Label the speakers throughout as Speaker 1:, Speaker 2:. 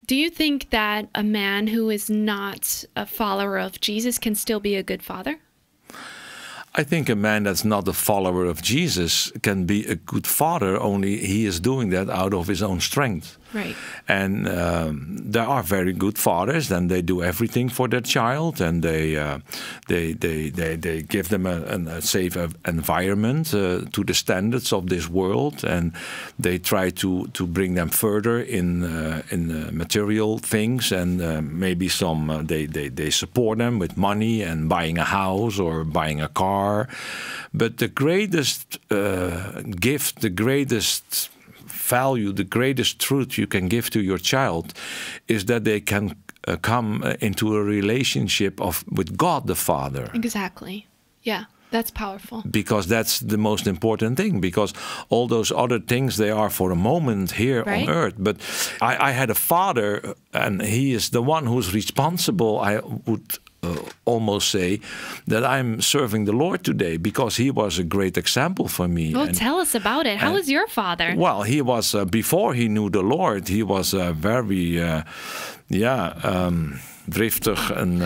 Speaker 1: Do you think that a man who is not a follower of Jesus can still be a good father?
Speaker 2: I think a man that's not a follower of Jesus can be a good father, only he is doing that out of his own strength.
Speaker 1: Right.
Speaker 2: And there are very good fathers, and they do everything for their child, and they give them a safe environment to the standards of this world, and they try to bring them further in material things, and maybe some they support them with money and buying a house or buying a car. But the greatest gift, the greatest value, the greatest truth you can give to your child is that they can come into a relationship with God the Father.
Speaker 1: Exactly. Yeah, that's powerful.
Speaker 2: Because that's the most important thing. Because all those other things, they are for a moment here on earth. But I had a father, and he is the one who's responsible, I would almost say, that I'm serving the Lord today, because he was a great example for me.
Speaker 1: Well, tell us about it. How was your father?
Speaker 2: Well, he was, before he knew the Lord, he was very, driftig and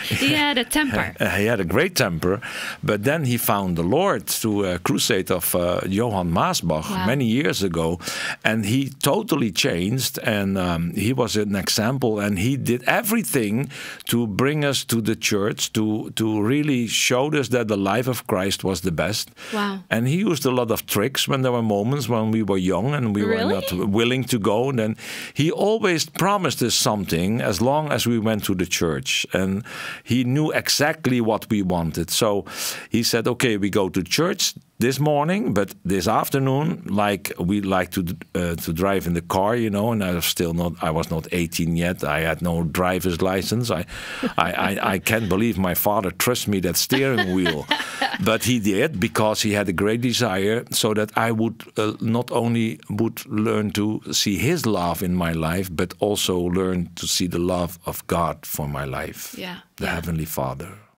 Speaker 1: he had a temper.
Speaker 2: He had a great temper, but then he found the Lord through a crusade of Johann Maasbach many years ago, and he totally changed, and he was an example, and he did everything to bring us to the church, to really show us that the life of Christ was the best.
Speaker 1: Wow.
Speaker 2: And he used a lot of tricks when there were moments when we were young and we were not willing to go, and then he always promised us something as long as we went to the church, and he knew exactly what we wanted. So he said, okay, we go to church this morning, but this afternoon, like we like to drive in the car, you know, and I was not 18 yet. I had no driver's license. I can't believe my father trusts me that steering wheel, but he did, because he had a great desire so that I would not only would learn to see his love in my life, but also learn to see the love of God for my life, the Heavenly Father.